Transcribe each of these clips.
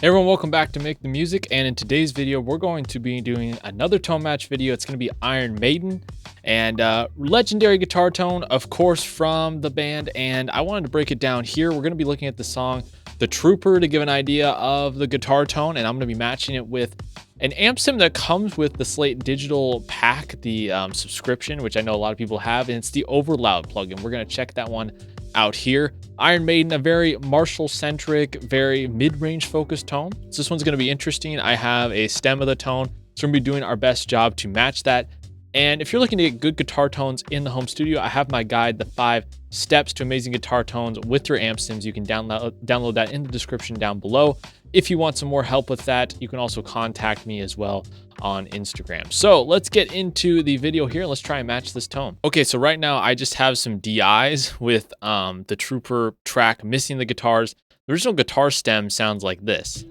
Hey everyone, welcome back to Make the Music, and in today's video we're going to be doing another tone match video. It's going to be Iron Maiden, and legendary guitar tone, of course, from the band. And I wanted to break it down here. We're going to be looking at the song The Trooper to give an idea of the guitar tone, and I'm going to be matching it with an amp sim that comes with the Slate digital pack, the subscription, which I know a lot of people have, and it's the Overloud plugin. We're going to check that one out here. Iron Maiden, a very Marshall-centric, very mid-range focused tone. So this one's going to be interesting. I have a stem of the tone, so we're going to be doing our best job to match that. And if you're looking to get good guitar tones in the home studio, I have my guide, the 5 steps to amazing guitar tones with your amp sims. You can download that in the description down below. If you want some more help with that, you can also contact me as well on Instagram. So let's get into the video here. Let's try and match this tone. Okay, so right now I just have some DIs with the Trooper track missing the guitars. The original guitar stem sounds like this.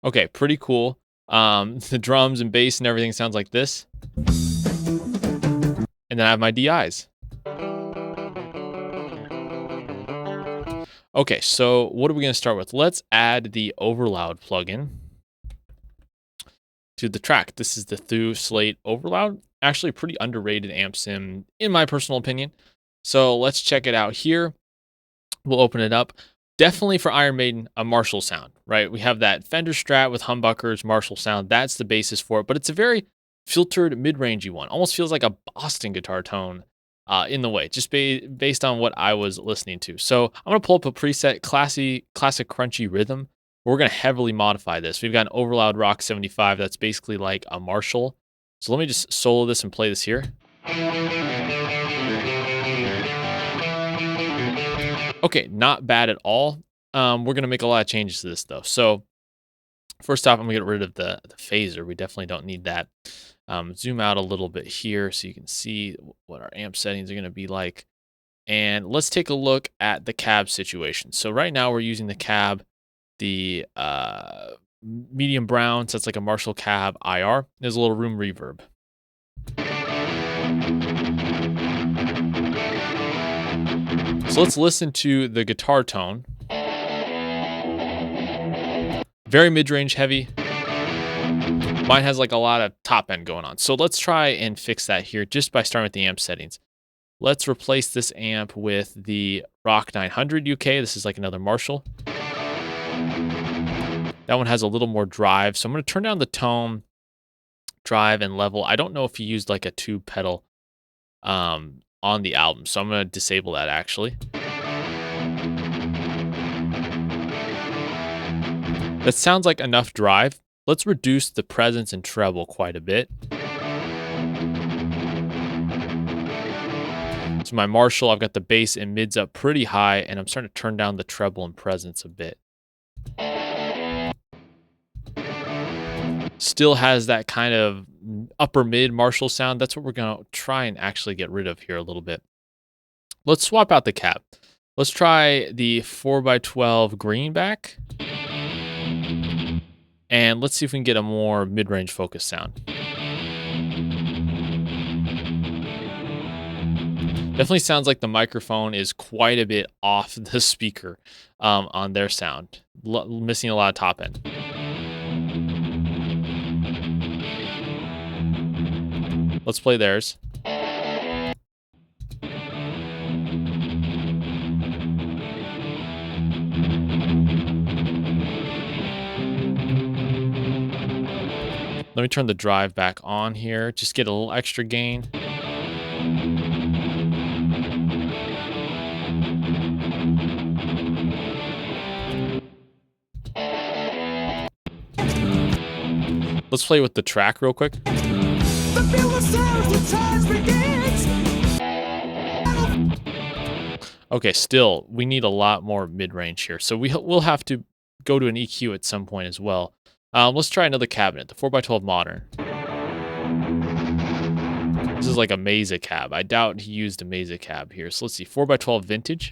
Okay, pretty cool. The drums and bass and everything sounds like this. And then I have my DIs. Okay, so what are we going to start with? Let's add the Overloud plugin to the track. This is the Thu Slate Overloud. Actually, a pretty underrated amp sim, in my personal opinion. So let's check it out here. We'll open it up. Definitely for Iron Maiden, a Marshall sound, right? We have that Fender Strat with humbuckers, Marshall sound. That's the basis for it, but it's a very filtered, mid-rangey one. Almost feels like a Boston guitar tone in the way, just based on what I was listening to. So I'm going to pull up a preset, classic crunchy rhythm. We're going to heavily modify this. We've got an Overloud Rock 75. That's basically like a Marshall. So let me just solo this and play this here. Okay, not bad at all. We're going to make a lot of changes to this though. So first off, I'm going to get rid of the phaser. We definitely don't need that. Zoom out a little bit here so you can see what our amp settings are going to be like. And let's take a look at the cab situation. So right now we're using the cab, the medium brown, so it's like a Marshall cab IR. There's a little room reverb. So let's listen to the guitar tone. Very mid-range heavy. Mine has like a lot of top end going on. So let's try and fix that here just by starting with the amp settings. Let's replace this amp with the Rock 900 UK. This is like another Marshall. That one has a little more drive. So I'm going to turn down the tone, drive, and level. I don't know if you used like a tube pedal on the album. So I'm going to disable that actually. That sounds like enough drive. Let's reduce the presence and treble quite a bit. So my Marshall, I've got the bass and mids up pretty high, and I'm starting to turn down the treble and presence a bit. Still has that kind of upper mid Marshall sound. That's what we're going to try and actually get rid of here a little bit. Let's swap out the cab. Let's try the 4x12 greenback. And let's see if we can get a more mid-range focus sound. Definitely sounds like the microphone is quite a bit off the speaker on their sound. Missing a lot of top end. Let's play theirs. Let me turn the drive back on here. Just get a little extra gain. Let's play with the track real quick. Okay, still, we need a lot more mid-range here. So we'll have to go to an EQ at some point as well. Let's try another cabinet, the 4x12 Modern. This is like a Mesa cab. I doubt he used a Mesa cab here. So let's see, 4x12 Vintage.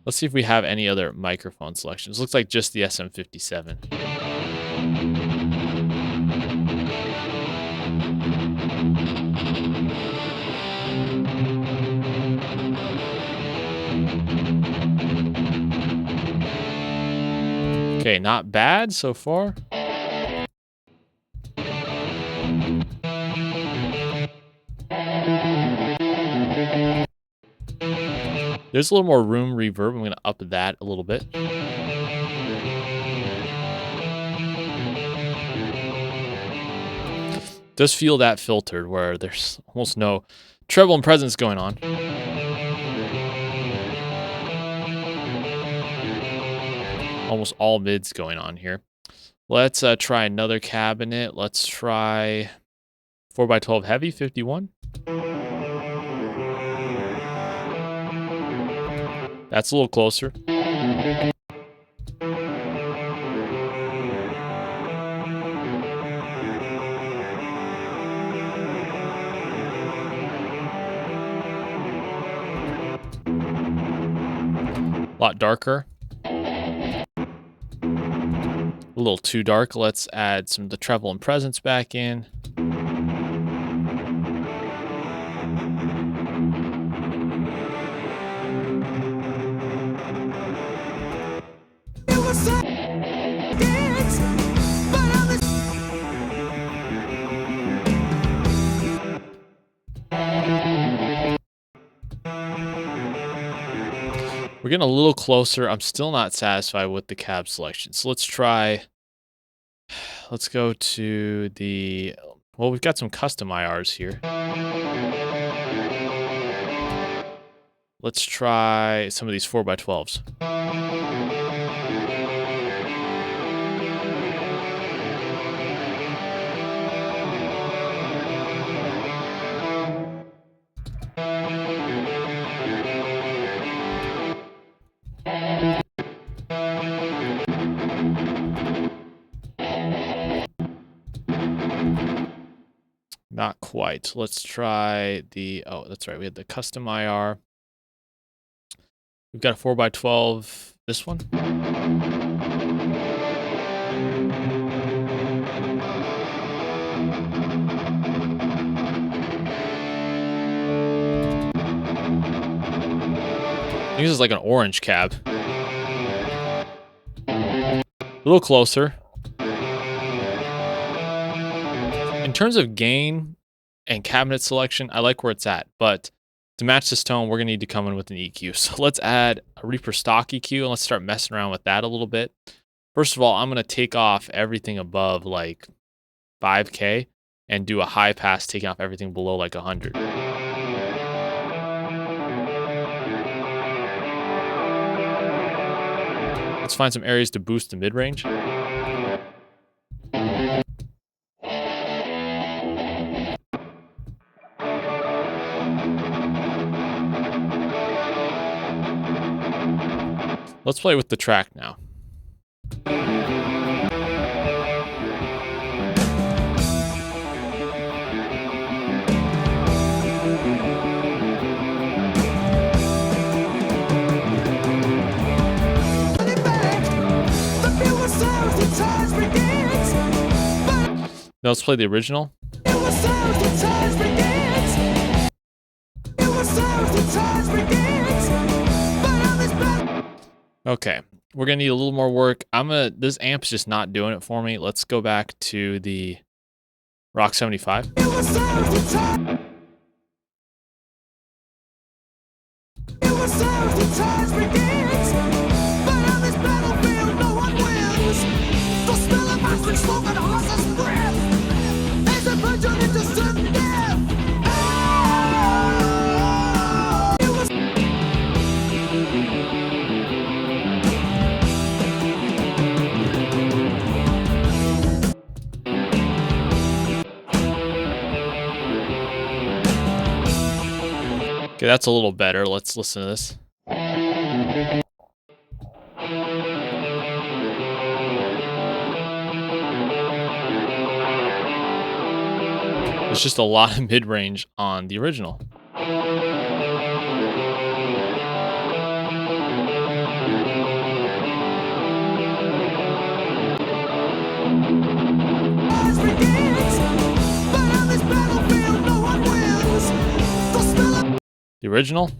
Let's see if we have any other microphone selections. Looks like just the SM57. Okay, not bad so far. There's a little more room reverb. I'm going to up that a little bit. Does feel that filtered where there's almost no treble and presence going on. Almost all mids going on here. Let's try another cabinet. Let's try 4x12 heavy 51. That's a little closer. A lot darker. A little too dark. Let's add some of the treble and presence back in. We're getting a little closer. I'm still not satisfied with the cab selection. So let's go to the, well, we've got some custom IRs here. Let's try some of these 4x12s. Not quite. Let's try the, oh, that's right. We had the custom IR. We've got a 4x12, this one. I think this is like an orange cab. A little closer. In terms of gain and cabinet selection, I like where it's at, but to match this tone, we're gonna need to come in with an EQ. So let's add a Reaper stock EQ and let's start messing around with that a little bit. First of all, I'm gonna take off everything above like 5K and do a high pass, taking off everything below like 100. Let's find some areas to boost the mid-range. Let's play with the track now. Now let's play the original. Okay, we're gonna need a little more work. This amp's just not doing it for me. Let's go back to the Rock 75. Okay, that's a little better. Let's listen to this. There's just a lot of mid-range on the original. The original.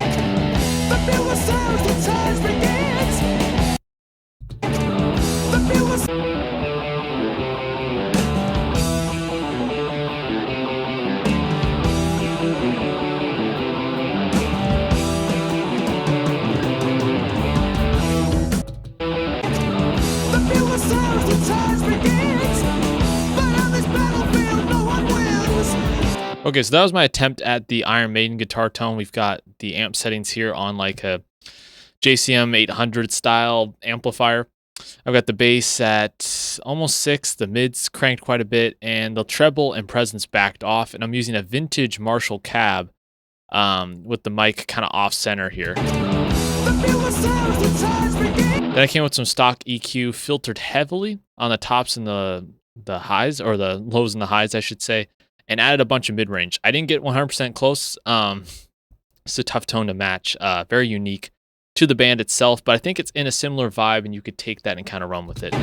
Okay, so that was my attempt at the Iron Maiden guitar tone. We've got the amp settings here on like a JCM 800 style amplifier. I've got the bass at almost 6, the mids cranked quite a bit, and the treble and presence backed off. And I'm using a vintage Marshall cab with the mic kind of off center here. Then I came with some stock EQ filtered heavily on the tops and the highs, or the lows and the highs, I should say, and added a bunch of mid-range. I didn't get 100% close. It's a tough tone to match. Very unique to the band itself, but I think it's in a similar vibe, and you could take that and kind of run with it.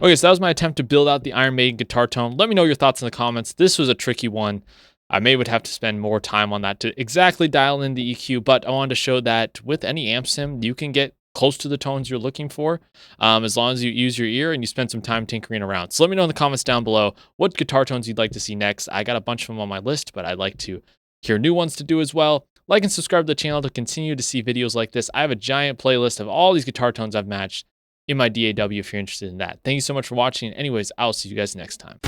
Okay, so that was my attempt to build out the Iron Maiden guitar tone. Let me know your thoughts in the comments. This was a tricky one. I would have to spend more time on that to exactly dial in the EQ, but I wanted to show that with any amp sim, you can get close to the tones you're looking for, as long as you use your ear and you spend some time tinkering around. So let me know in the comments down below what guitar tones you'd like to see next. I got a bunch of them on my list, but I'd like to hear new ones to do as well. Like and subscribe to the channel to continue to see videos like this. I have a giant playlist of all these guitar tones I've matched in my DAW if you're interested in that. Thank you so much for watching. Anyways, I'll see you guys next time.